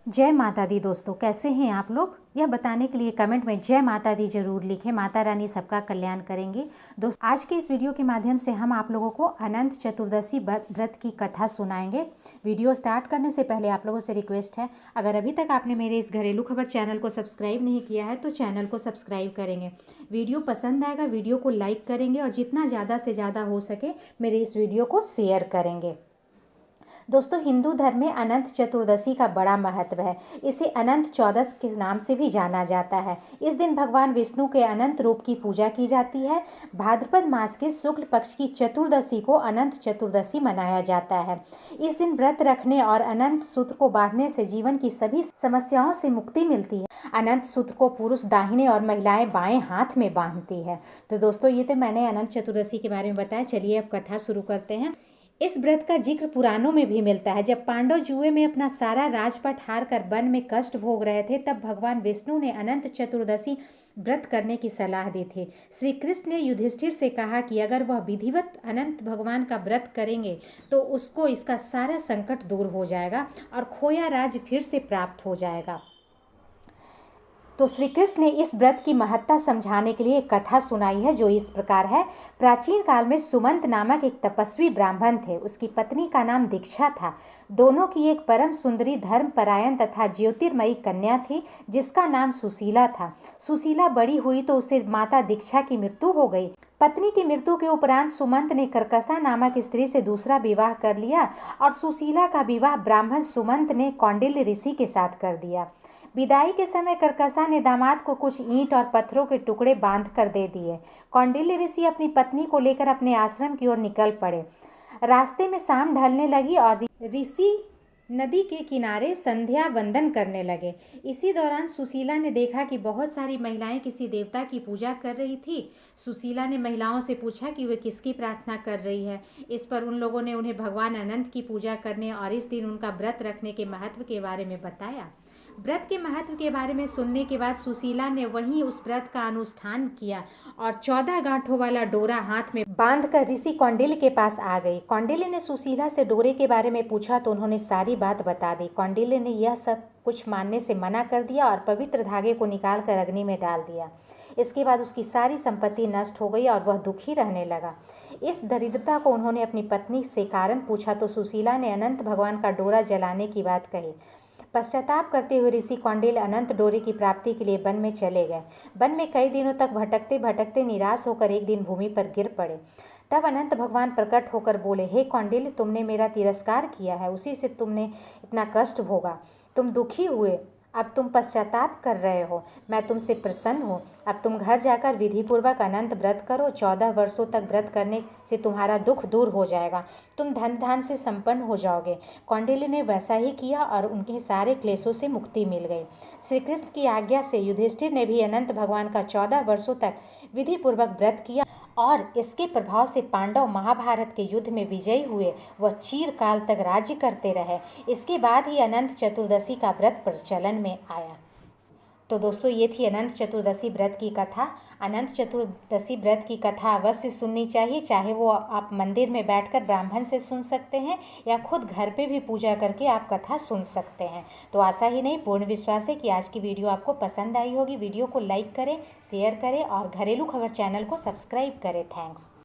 जय माता दी दोस्तों, कैसे हैं आप लोग। यह बताने के लिए कमेंट में जय माता दी जरूर लिखें। माता रानी सबका कल्याण करेंगी। दोस्तों, आज के इस वीडियो के माध्यम से हम आप लोगों को अनंत चतुर्दशी व्रत की कथा सुनाएंगे। वीडियो स्टार्ट करने से पहले आप लोगों से रिक्वेस्ट है, अगर अभी तक आपने मेरे इस घरेलू खबर चैनल को सब्सक्राइब नहीं किया है तो चैनल को सब्सक्राइब करेंगे। वीडियो पसंद आएगा, वीडियो को लाइक करेंगे और जितना ज़्यादा से ज़्यादा हो सके मेरे इस वीडियो को शेयर करेंगे। दोस्तों, हिंदू धर्म में अनंत चतुर्दशी का बड़ा महत्व है। इसे अनंत चौदस के नाम से भी जाना जाता है। इस दिन भगवान विष्णु के अनंत रूप की पूजा की जाती है। भाद्रपद मास के शुक्ल पक्ष की चतुर्दशी को अनंत चतुर्दशी मनाया जाता है। इस दिन व्रत रखने और अनंत सूत्र को बांधने से जीवन की सभी समस्याओं से मुक्ति मिलती है। अनंत सूत्र को पुरुष दाहिने और महिलाएं बाएं हाथ में बांधती है। तो दोस्तों, ये तो मैंने अनंत चतुर्दशी के बारे में बताया। चलिए अब कथा शुरू करते हैं। इस व्रत का जिक्र पुराणों में भी मिलता है। जब पांडव जुए में अपना सारा राजपाट हार कर वन में कष्ट भोग रहे थे, तब भगवान विष्णु ने अनंत चतुर्दशी व्रत करने की सलाह दी थी। श्री कृष्ण ने युधिष्ठिर से कहा कि अगर वह विधिवत अनंत भगवान का व्रत करेंगे तो उसको इसका सारा संकट दूर हो जाएगा और खोया राज फिर से प्राप्त हो जाएगा। तो श्री कृष्ण ने इस व्रत की महत्ता समझाने के लिए एक कथा सुनाई है, जो इस प्रकार है। प्राचीन काल में सुमंत नामक एक तपस्वी ब्राह्मण थे। उसकी पत्नी का नाम दीक्षा था। दोनों की एक परम सुंदरी, धर्मपरायण तथा ज्योतिर्मयी कन्या थी, जिसका नाम सुशीला था। सुशीला बड़ी हुई तो उसे माता दीक्षा की मृत्यु हो गई। पत्नी की मृत्यु के उपरांत सुमंत ने कर्कशा नामक स्त्री से दूसरा विवाह कर लिया और सुशीला का विवाह ब्राह्मण सुमंत ने कौंडिल्य ऋषि के साथ कर दिया। विदाई के समय कर्कशा ने दामाद को कुछ ईंट और पत्थरों के टुकड़े बांध कर दे दिए। कौंडिल्य ऋषि अपनी पत्नी को लेकर अपने आश्रम की ओर निकल पड़े। रास्ते में शाम ढलने लगी और ऋषि नदी के किनारे संध्या वंदन करने लगे। इसी दौरान सुशीला ने देखा कि बहुत सारी महिलाएं किसी देवता की पूजा कर रही थी। सुशीला ने महिलाओं से पूछा कि वे किसकी प्रार्थना कर रही है। इस पर उन लोगों ने उन्हें भगवान अनंत की पूजा करने और इस दिन उनका व्रत रखने के महत्व के बारे में बताया। व्रत के महत्व के बारे में सुनने के बाद सुशीला ने वहीं उस व्रत का अनुष्ठान किया और 14 गांठों वाला डोरा हाथ में बांधकर ऋषि कौंडिल्य के पास आ गई। कौंडिल्य ने सुशीला से डोरे के बारे में पूछा तो उन्होंने सारी बात बता दी। कौंडिल्य ने यह सब कुछ मानने से मना कर दिया और पवित्र धागे को निकालकर अग्नि में डाल दिया। इसके बाद उसकी सारी संपत्ति नष्ट हो गई और वह दुखी रहने लगा। इस दरिद्रता को उन्होंने अपनी पत्नी से कारण पूछा तो सुशीला ने अनंत भगवान का डोरा जलाने की बात कही। पश्चाताप करते हुए ऋषि कौंडिल्य अनंत डोरे की प्राप्ति के लिए वन में चले गए। वन में कई दिनों तक भटकते भटकते निराश होकर एक दिन भूमि पर गिर पड़े। तब अनंत भगवान प्रकट होकर बोले, हे कौंडिल्य, तुमने मेरा तिरस्कार किया है, उसी से तुमने इतना कष्ट भोगा। तुम दुखी हुए, अब तुम पश्चाताप कर रहे हो। मैं तुमसे प्रसन्न हूँ। अब तुम घर जाकर विधिपूर्वक अनंत व्रत करो। 14 वर्षों तक व्रत करने से तुम्हारा दुख दूर हो जाएगा। तुम धन धान से संपन्न हो जाओगे। कौंडिल्य ने वैसा ही किया और उनके सारे क्लेशों से मुक्ति मिल गई। श्री कृष्ण की आज्ञा से युधिष्ठिर ने भी अनंत भगवान का 14 वर्षों तक विधिपूर्वक व्रत किया और इसके प्रभाव से पांडव महाभारत के युद्ध में विजयी हुए। वह चिरकाल तक राज्य करते रहे। इसके बाद ही अनंत चतुर्दशी का व्रत प्रचलन में आया। तो दोस्तों, ये थी अनंत चतुर्दशी व्रत की कथा। अनंत चतुर्दशी व्रत की कथा अवश्य सुननी चाहिए, चाहे वो आप मंदिर में बैठकर ब्राह्मण से सुन सकते हैं या खुद घर पे भी पूजा करके आप कथा सुन सकते हैं। तो आशा ही नहीं, पूर्ण विश्वास है कि आज की वीडियो आपको पसंद आई होगी। वीडियो को लाइक करें, शेयर करें और घरेलू खबर चैनल को सब्सक्राइब करें। थैंक्स।